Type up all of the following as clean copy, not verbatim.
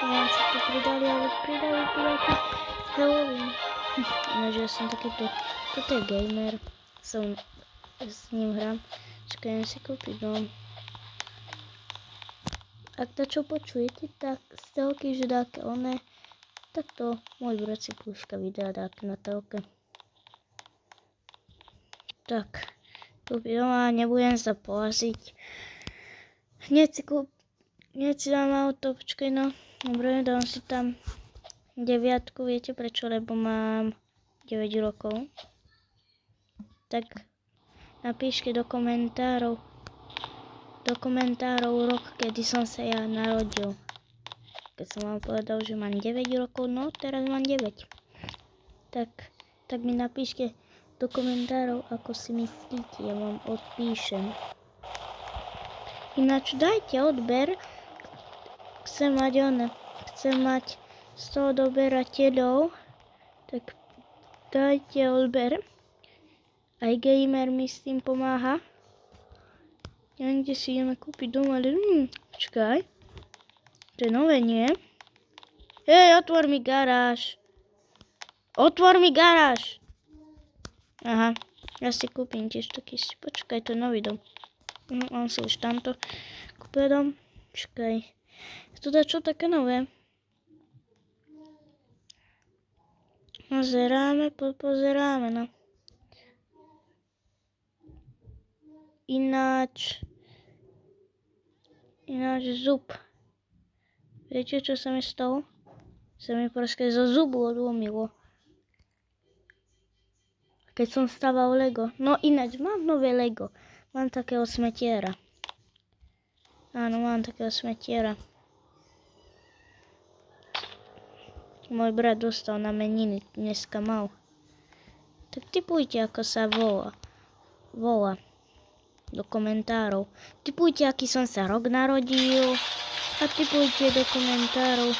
neviem, čo tu pridali, ale pridali tu nejaký Halloween. Ináč ja som takýto, toto je gamer, som s ním hrám, čakajem si kúpiť dom. Ak to čo počujete, tak z telky, že dáke oné, tak to môj brat si púšťa videa dáke na telke. Tak, kúpiť doma, nebudem sa pohaziť. Hneď si dám auto, počkaj no, dobre, dám si tam 9, viete prečo, lebo mám 9 rokov. Tak napíšte do komentárov rok, kedy som sa ja narodil. Keď som vám povedal, že mám 9 rokov, no teraz mám 9. Tak mi napíšte do komentárov, ako si myslíte, ja vám odpíšem. Ináč dajte odber, chcem mať 100 odberateľov, tak dajte odber. Aj gamer mi s tým pomáha. Ja kde si ideme kúpiť dom, ale počkaj. To je nové, nie? Hej, otvor mi garáž. Otvor mi garáž. Aha, ja si kúpim tiež taký, počkaj, to je nový dom. On si už tamto kúpil dom. Počkaj. Tu dá čo také nové? Pozeráme, no. Ináč zub. Viete, čo sa mi stalo? Sa mi proste zo zubu odlomilo. Keď som staval Lego. No ináč, mám nové Lego. Mám takého smetiera. Áno, mám takého smetiera. Môj brat dostal na meniny, dneska mal. Tak tipujte, ako sa volá. Do komentárov. Tipujte, aký som sa rok narodil. A tipujte do komentárov,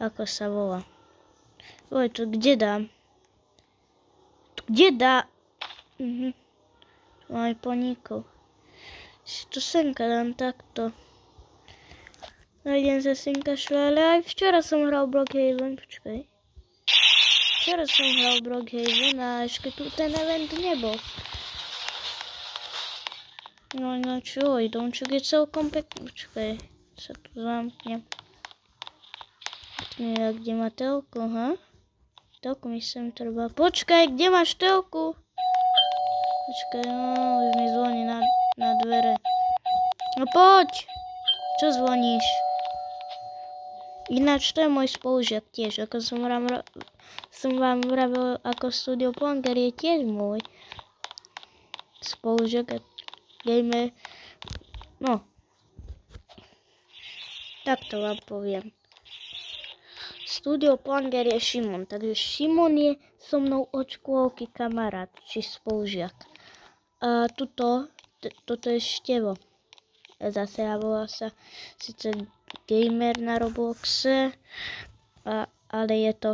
ako sa volá. Oj, to kde dám? Tu aj poníkol. To senka dám takto. Nájdem sa senka šla, ale aj včera som hral Brookhaven, počkaj. Včera som hral Brookhaven a ešte tu ten event nebol. No čo, domček je celkom pekný, počkaj, sa tu zamknem. Kde má telku, Telku mi sem treba. Počkaj, kde máš telku? Počkaj, no, už mi zvoní na dvere. No poď! Čo zvoníš? Ináč to je môj spolužiak tiež, ako som vám vravil, ako Studio Ponger je tiež môj spolužiak a gamer. No, tak to vám poviem. Studio Ponger je Šimon, takže Šimon je so mnou od škôlky kamarát, či spolužiak. A toto je Števo. Zase ja volá sa síce gamer na Robloxe, ale je to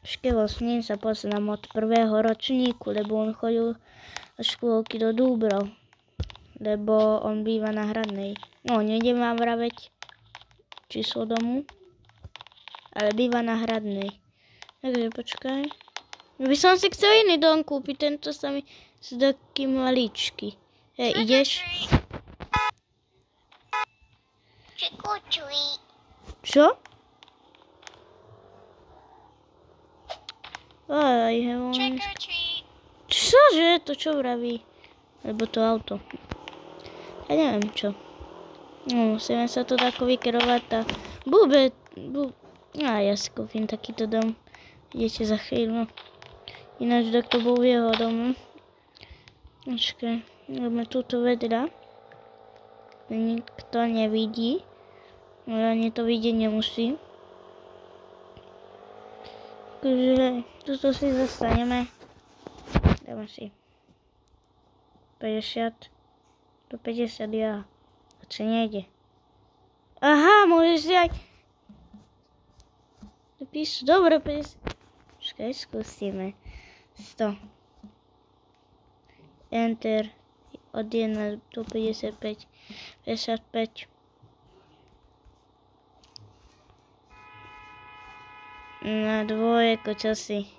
Števo, s ním sa poznám od prvého ročníku, lebo on chodil do škôlky do Dúbrov, lebo on býva na Hradnej. No, nejdem vám vraveť číslo domu, ale býva na Hradnej. Takže počkaj. By som si chcel iný dom kúpiť, tento sa mi zdá taký maličký. Hej, ideš? Čo? Aj, čože? To čo vraví? Lebo to auto. Ja neviem čo. No, musíme sa tu tako vykerovať a ja si kúpim takýto dom. Idete za chvíľu. Ináč tak to bol jeho dom. Počkaj, robíme túto vedľa. Nikto nevidí. Ale ani to vidieť nemusí. Takže toto si zastaneme. Dáme si 50. Do 50 ja. A čo nejde? Aha, môžeš si aj... Napíš, dobre, 50. Počkaj, skúsime. 100. Enter. Od 1 do 55. 55. Na dvojku, čo si?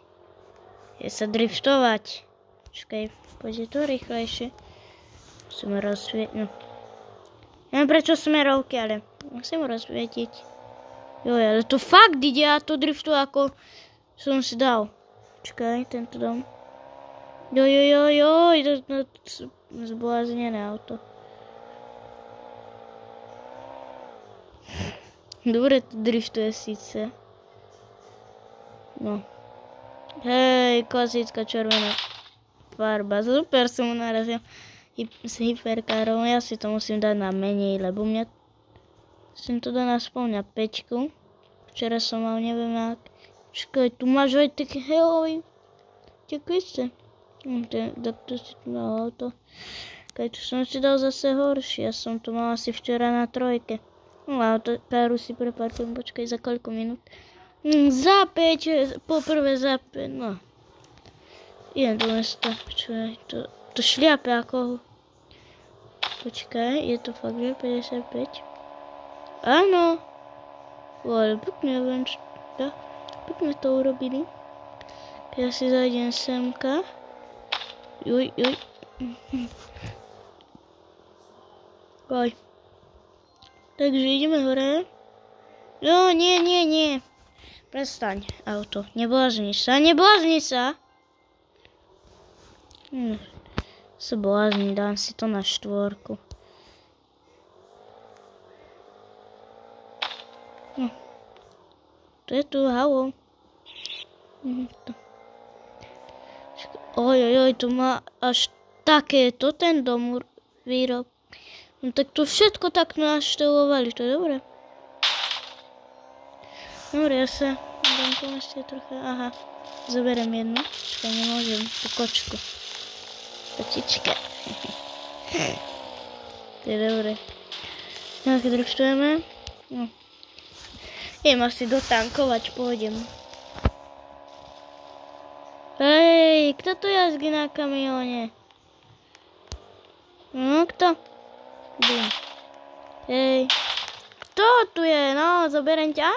Je sa driftovať. Počkaj, poďte to rýchlejšie. Musím rozsvietiť. No. Neviem prečo smerovky, ale musím rozsvietiť. Jo, ale to fakt ide a to driftuje ako som si dal. Počkaj, tento dom. Jo, to zbláznené auto. Dobre to driftuje síce. No. Hej, klasická červená farba. Super som mu narazil s hyperkárom. Ja si to musím dať na menej, lebo mňa som to dať aspoň na 5. Včera som mal neviem ak. Počkaj, tu máš aj také helový. Ďakuj ste. Tak to si tu dal auto. Keď tu som si dal zase horšie. Ja som to mal asi včera na 3. No autokáru si preparkujem. Počkaj, za koľko minút? Za 5. Poprvé za 5. No. Idem do mesta. Počkaj, to šliape ako... Počkaj, je to fakt, že 55? Áno. Ale pekne, neviem, čo... Pekne to urobili. Ja si zajdem semka. Juj. Oj. Takže ideme hore. No, nie. Prestaň, auto. Neblázni sa. Sa blázni, dám si to na 4. No. To je tu, halo. Ojojoj, to má až takéto ten dom výrob. No tak to všetko tak naštelovali, to je dobré. Dobre, ja sa dám po meste trocha, aha. Zoberiem jednu, čo nemôžem, tú kočku. Kočička. To je dobré. No, keď driftujeme, no. Idem asi dotankovať, pôjdem. Hej, kto tu jazdí na kamióne? No, kto? Bum. Hej. Kto tu je? No, zoberiem ťa?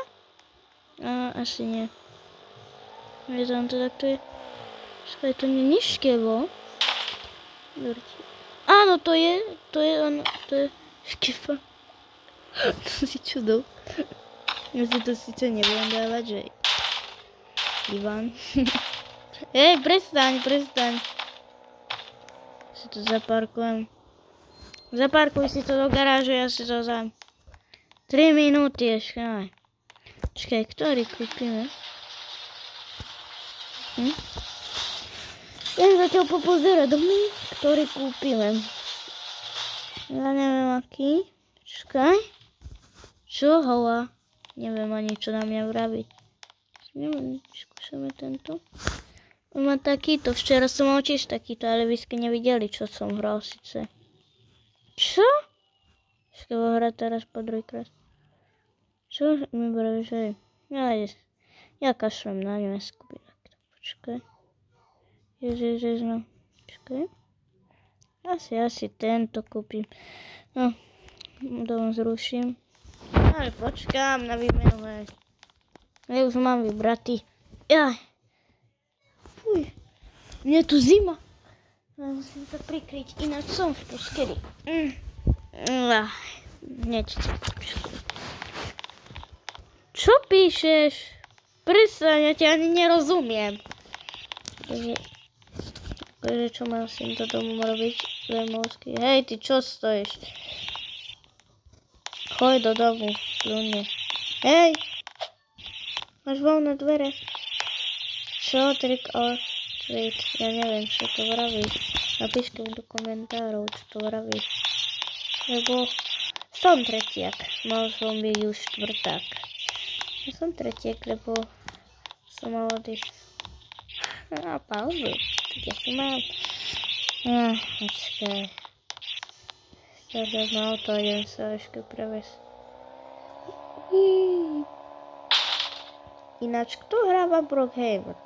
Asi nie. Vyzerám to takto je. Skaj, to nie nižkevo. Áno, to je ono, to je škefa. To si čudou. Ja si to síce nebudem dávať, že... Ivan. Prestaň. Si to zaparkujem. Zaparkuj si to do garáže, ja si to za 3 minúty ešte. Čakaj, ktorý kúpime? Ja zatiaľ popozerať domy, ktorý kúpime. Ja neviem aký. Čakaj. Čo hola? Neviem ani čo na mňa vraviť. Neviem, skúšame tento. On má takýto, včera som mal tiež takýto, ale vy ste nevideli, čo som hral síce. Čo? Ešte ho hrať teraz po druhýkrát. Čo mi bravíš, hej? Ja kašlem na ňu, neskúpi takto. Počkaj. Ježiš, no. Počkaj. Asi tento kúpim. No, dom zruším. Ale počkám na výmenu, hej. Ja už mám vybratý. Jaj. Fuj. Mne tu zima. Ja musím sa prikryť, ináč som v posteli. Nečte. Čo píšeš? Prestaň, ja ťa ani nerozumiem. Takže čo mám s týmto domom robiť? Hej, ty čo stojíš? Choď do domu, kľudne. Hej! Máš voľné dvere. Čo? Trick or treat? Ja neviem, čo to vraví. Napíšte do komentárov, čo to vraví. Lebo som tretiak. Mal som byť už štvrták. Ja som tretiak, lebo som mal odísť. Pauzu. Tak ja si mám. Počkaj. Stavať na auto a idem sa ešte prevesť. Ináč, kto hráva Brookhaven?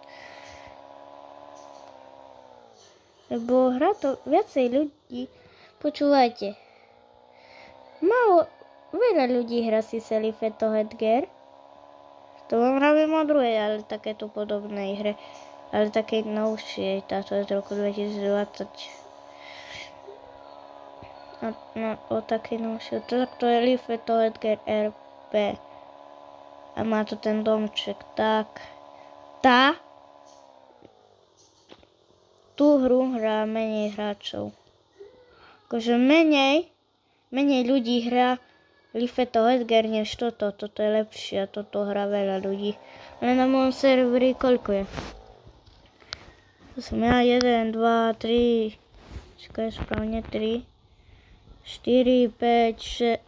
Lebo hrá to viacej ľudí. Počúvajte. Veľa ľudí hrá si Sally Fetto Headgear. To vám hravím o druhej, ale takéto podobnej hre. Ale také novšie, táto je z roku 2020. No, o také novšie. To je Life to Edgar RP. A má to ten domček, tak. Tú hru hrá menej hráčov. Akože menej ľudí hrá Life to Edgar než toto. Toto je lepšie a toto hrá veľa ľudí. Ale na môjom serveri koľko je? To som ja 1, 2, 3. Čakaj, správne 3. 4, 5, 6,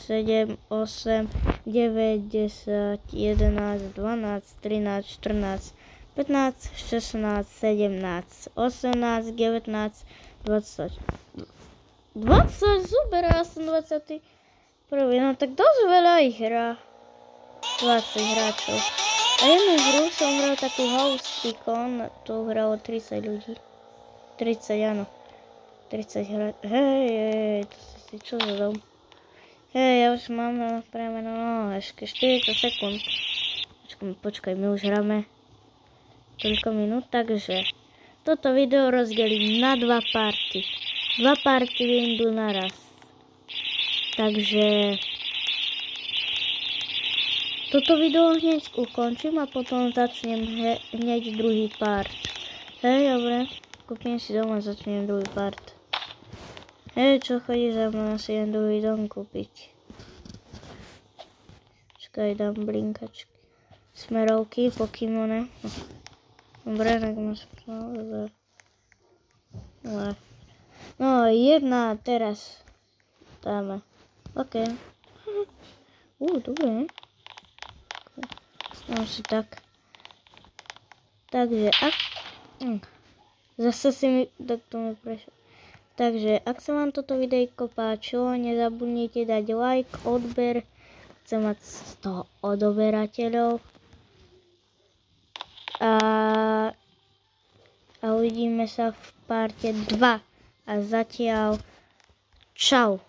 7, 8, 9, 10, 11, 12, 13, 14, 15, 16, 17, 18, 19, 20. 20, super, ja som 21. No tak dosť veľa ich hrá. 20 hráčov. A jednu hru som hral takú House Icon, tu hralo 30 ľudí. 30, áno. 30 hráčov. Hej, to si čo za dom? Hej, ja už mám premenu, no, ešte 40 sekúnd. Počkaj, my už hráme toľko minút, takže toto video rozdelím na 2 party. 2 party vyjdú naraz. Takže toto video hneď ukončím a potom začnem hneď druhý part. Hej, dobre, kúpim si dom a začnem druhý part. Hej, čo chodí za mnou, si jen druhý dom kúpiť. Čakaj, dám blinkačky. Smerovky, Pokemone. Dobre, tak ma správne. No, jedna teraz dáme. OK. Dobre. Mám si tak. Takže, zase si mi, tak to mi prešlo. Takže, ak sa vám toto videjko páčilo, nezabudnite dať like, odber. Chcem mať 100 odoberateľov. A uvidíme sa v parte 2. A zatiaľ čau.